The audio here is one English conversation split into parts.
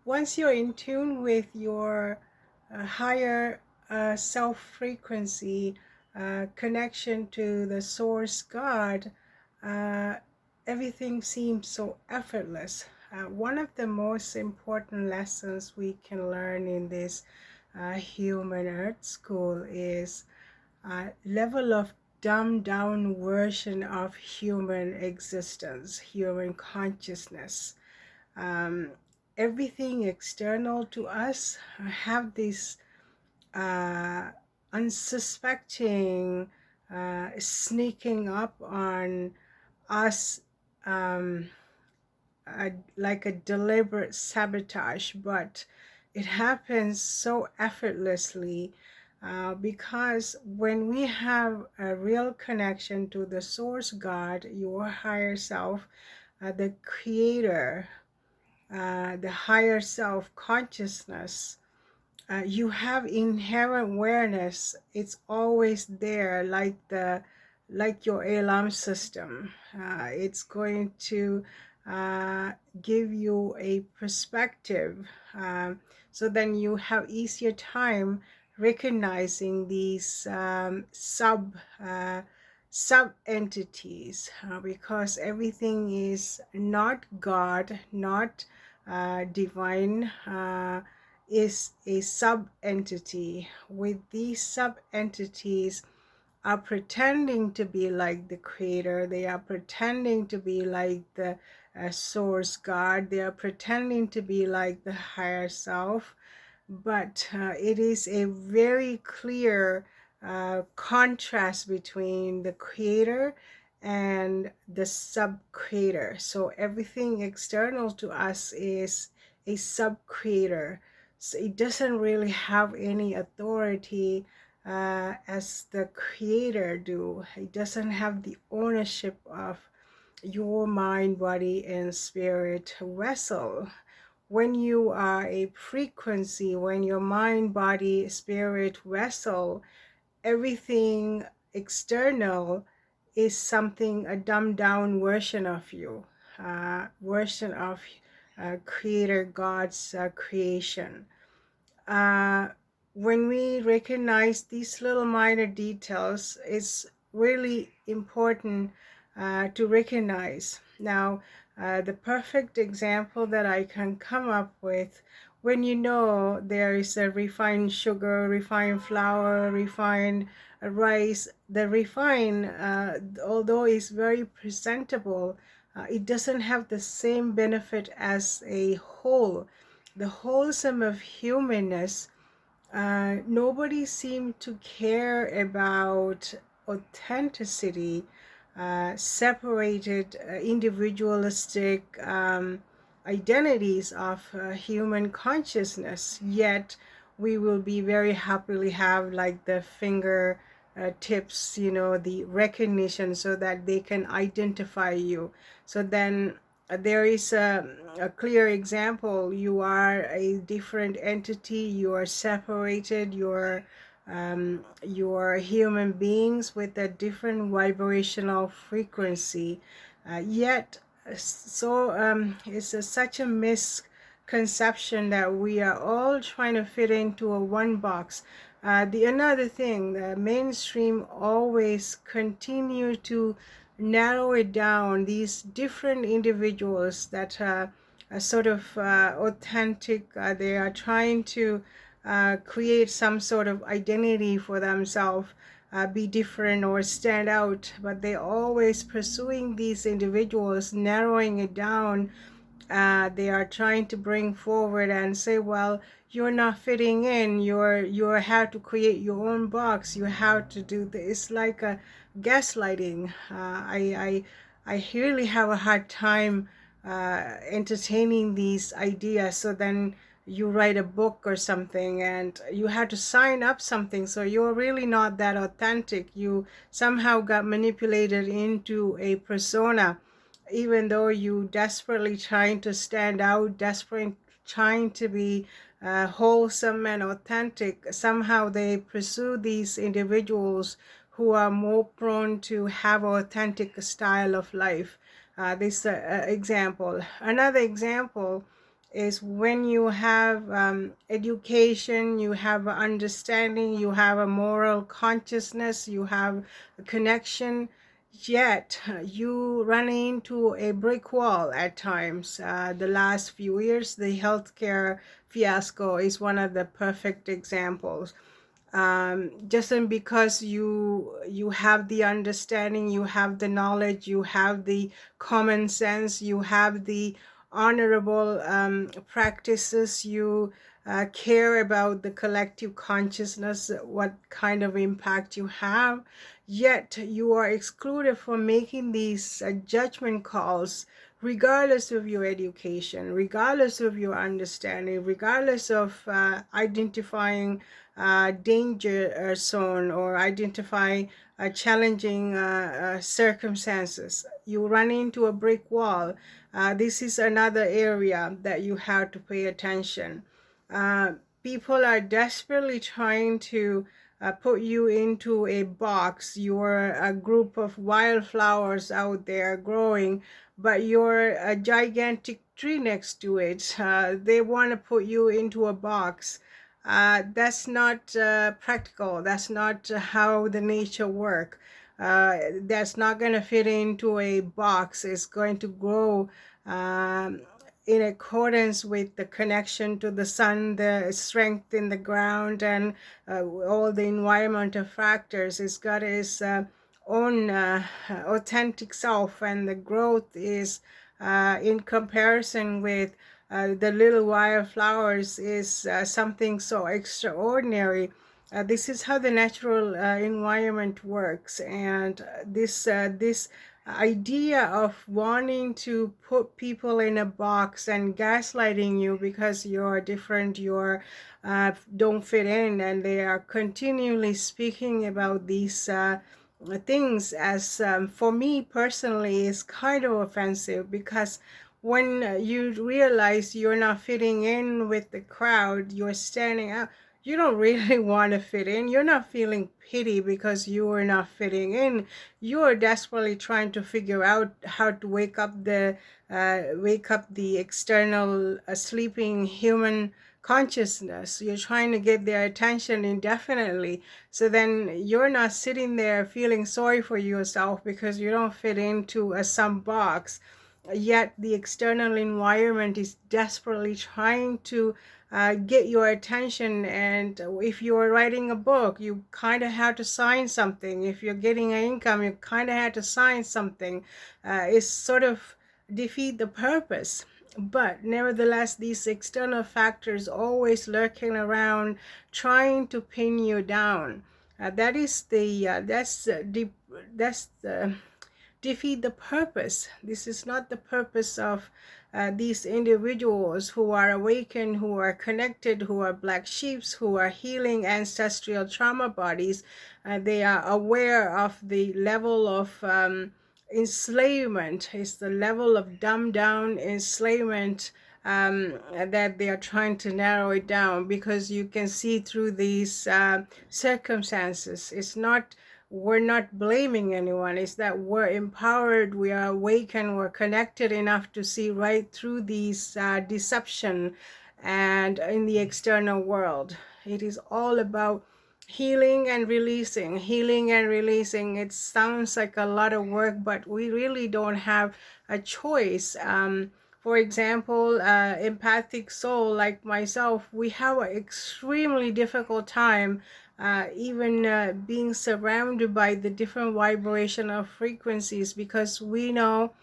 once you're in tune with your higher self frequency, connection to the source God, uh, everything seems so effortless. One of the most important lessons we can learn in this human earth school is a level of dumbed down version of human existence, human consciousness. um, Everything external to us have this uh, unsuspecting sneaking up on us, um, like a deliberate sabotage, but it happens so effortlessly because when we have a real connection to the source God, your higher self, the creator, the higher self consciousness, you have inherent awareness. It's always there, like your alarm system. It's going to uh, give you a perspective, so then you have easier time recognizing these sub entities, because everything is not God, not divine, is a sub entity. With these sub entities are pretending to be like the creator, they are pretending to be like the source God, they are pretending to be like the higher self, but it is a very clear contrast between the creator and the sub creator. So everything external to us is a sub creator. So it doesn't really have any authority as the creator do. It doesn't have the ownership of your mind, body, and spirit vessel. When you are a frequency, when your mind, body, spirit vessel, everything external is something, a dumbed down version of you, version of creator God's creation. uh, when we recognize these little minor details, it's really important to recognize. Now, the perfect example that I can come up with, when you know there is a refined sugar, refined flour, refined rice, the refined, although it's very presentable, it doesn't have the same benefit as a whole, the wholesome of humanness. Nobody seemed to care about authenticity, separated, individualistic identities of human consciousness. Yet, we will be very happily have like the finger tips, the recognition, so that they can identify you. So then there is a clear example. You are a different entity, you are separated, you're human beings with a different vibrational frequency. Yet so it's such a misconception that we are all trying to fit into a one box. The another thing, the mainstream always continue to narrow it down, these different individuals that are sort of authentic. They are trying to create some sort of identity for themselves, be different or stand out, but they always pursuing these individuals, narrowing it down. They are trying to bring forward and say, well, you're not fitting in, you have to create your own box, you have to do this. It's like a gaslighting. I really have a hard time entertaining these ideas. So then you write a book or something and you have to sign up something, so you're really not that authentic. You somehow got manipulated into a persona, even though you desperately trying to stand out, desperate trying to be wholesome and authentic. Somehow they pursue these individuals who are more prone to have authentic style of life. This example. Another example is when you have education, you have understanding, you have a moral consciousness, you have a connection, yet you run into a brick wall at times. The last few years, the healthcare fiasco is one of the perfect examples. Just because you have the understanding, you have the knowledge, you have the common sense, you have the honorable practices, you care about the collective consciousness, what kind of impact you have, yet you are excluded from making these judgment calls, regardless of your education, regardless of your understanding, regardless of identifying danger zone or identify challenging circumstances. You run into a brick wall. This is another area that you have to pay attention. People are desperately trying to put you into a box. You're a group of wildflowers out there growing, but you're a gigantic tree next to it. They want to put you into a box. That's not practical. That's not how the nature work. That's not going to fit into a box. It's going to grow in accordance with the connection to the sun, the strength in the ground, and all the environmental factors. It's got its own authentic self, and the growth is in comparison with the little wildflowers is something so extraordinary. This is how the natural environment works, and this idea of wanting to put people in a box and gaslighting you because you're different, you're don't fit in, and they are continually speaking about these things as for me personally is kind of offensive, because when you realize you're not fitting in with the crowd, you're standing out, you don't really want to fit in. You're not feeling pity because you are not fitting in. You are desperately trying to figure out how to wake up the external sleeping human consciousness. You're trying to get their attention indefinitely. So then you're not sitting there feeling sorry for yourself because you don't fit into some box. Yet the external environment is desperately trying to get your attention. And if you're writing a book, you kind of have to sign something. If you're getting an income, you kind of have to sign something. It's sort of defeat the purpose. But nevertheless, these external factors always lurking around, trying to pin you down. That's the defeat the purpose. This is not the purpose of these individuals who are awakened, who are connected, who are black sheeps, who are healing ancestral trauma bodies. They are aware of the level of enslavement. It's the level of dumbed down enslavement that they are trying to narrow it down, because you can see through these circumstances. It's not, we're not blaming anyone. It's that we're empowered, we are awakened, we're connected enough to see right through these deception and in the external world. It is all about healing and releasing, healing and releasing. It sounds like a lot of work, but we really don't have a choice. For example, empathic soul like myself, we have an extremely difficult time even being surrounded by the different vibrational frequencies, because we know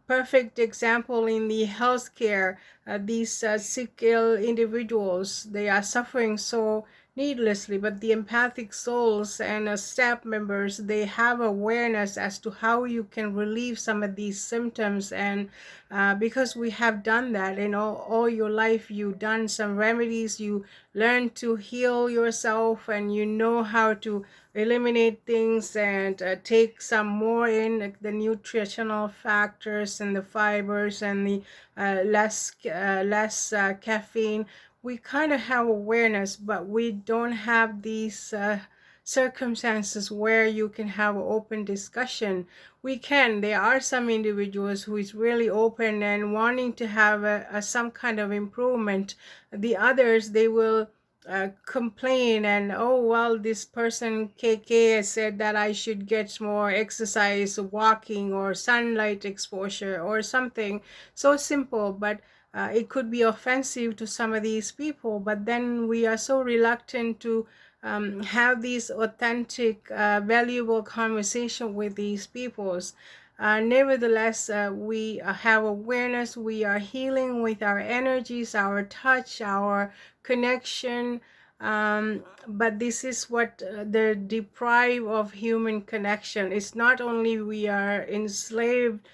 perfect example in the healthcare, these sick ill individuals, they are suffering so needlessly, but the empathic souls and staff members, they have awareness as to how you can relieve some of these symptoms. And because we have done that in all your life, you've done some remedies, you learn to heal yourself, and you know how to eliminate things and take some more in, like the nutritional factors and the fibers and the less caffeine. We kind of have awareness, but we don't have these circumstances where you can have an open discussion. There are some individuals who is really open and wanting to have some kind of improvement. The others, they will complain and, oh well, this person KK has said that I should get more exercise, walking, or sunlight exposure, or something so simple, but it could be offensive to some of these people. But then we are so reluctant to have these authentic, valuable conversation with these peoples. Nevertheless, we have awareness. We are healing with our energies, our touch, our connection. But this is what the deprive of human connection. It's not only we are enslaved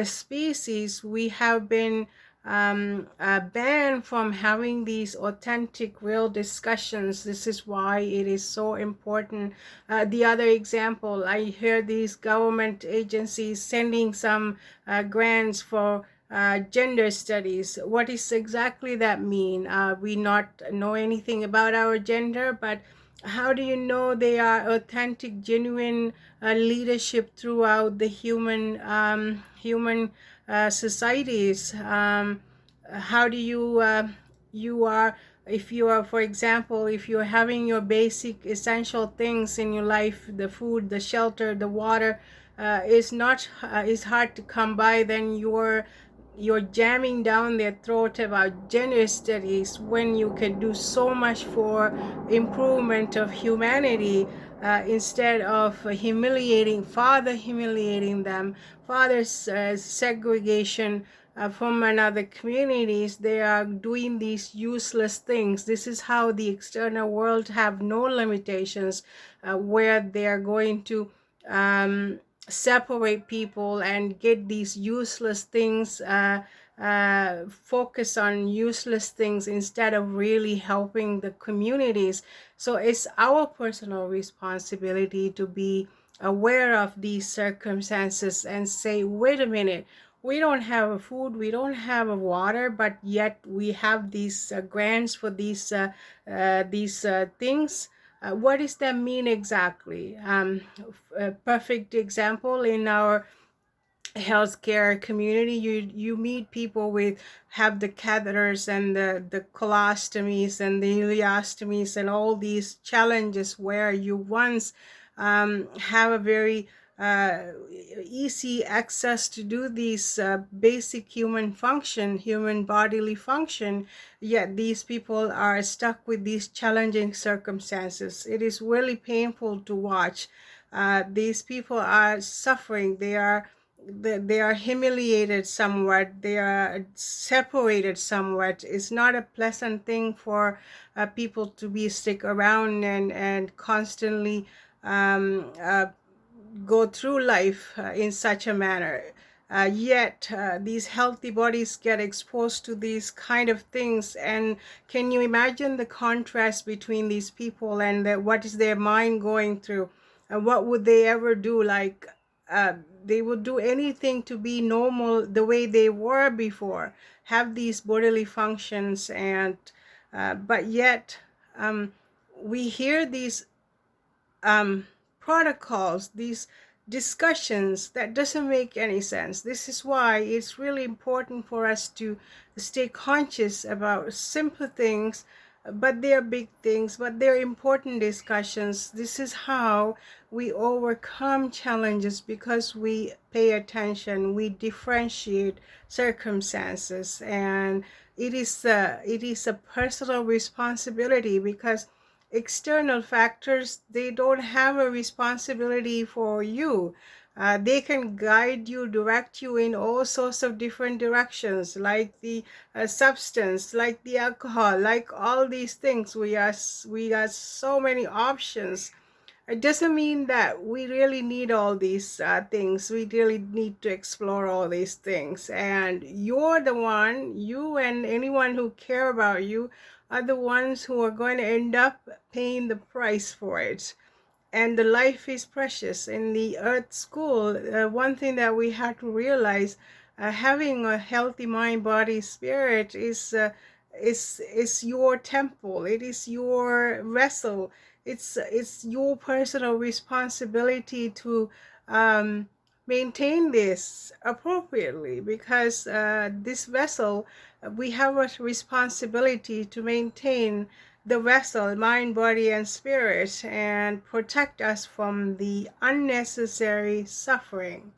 species, we have been banned from having these authentic, real discussions. This is why it is so important. The other example, I hear these government agencies sending some grants for gender studies. What is exactly that mean? We not know anything about our gender, but how do you know they are authentic, genuine leadership throughout the human societies? How do you are, if you are, for example, if you're having your basic essential things in your life, the food, the shelter, the water, is hard to come by, then you're jamming down their throat about gender studies when you can do so much for improvement of humanity, instead of humiliating them, father's segregation from another communities. They are doing these useless things. This is how the external world have no limitations, where they are going to separate people and get these useless things, focus on useless things instead of really helping the communities. So it's our personal responsibility to be aware of these circumstances and say, wait a minute, we don't have a food, we don't have a water, but yet we have these grants for these things. What does that mean exactly? A perfect example, in our healthcare community, you meet people with have the catheters and the colostomies and the ileostomies and all these challenges, where you once have a very easy access to do these basic human bodily function, yet these people are stuck with these challenging circumstances. It is really painful to watch. These people are suffering. They are humiliated somewhat, they are separated somewhat. It's not a pleasant thing for people to be stick around and constantly go through life in such a manner. Yet these healthy bodies get exposed to these kind of things, and can you imagine the contrast between these people and what is their mind going through? What would they ever do? Like, they would do anything to be normal the way they were before, have these bodily functions, and but yet we hear these protocols, these discussions that doesn't make any sense. This is why it's really important for us to stay conscious about simple things, but they're big things, but they're important discussions. This is how we overcome challenges, because we pay attention, we differentiate circumstances, and it is a personal responsibility, because external factors, they don't have a responsibility for you. They can guide you, direct you in all sorts of different directions, like the substance, like the alcohol, like all these things. We got so many options. It doesn't mean that we really need all these things. We really need to explore all these things. And you're the one, you and anyone who care about you are the ones who are going to end up paying the price for it. And the life is precious. In the Earth School, one thing that we have to realize, having a healthy mind, body, spirit is your temple. It is your vessel. it's your personal responsibility to maintain this appropriately, because this vessel, we have a responsibility to maintain the vessel, mind, body, and spirit, and protect us from the unnecessary suffering.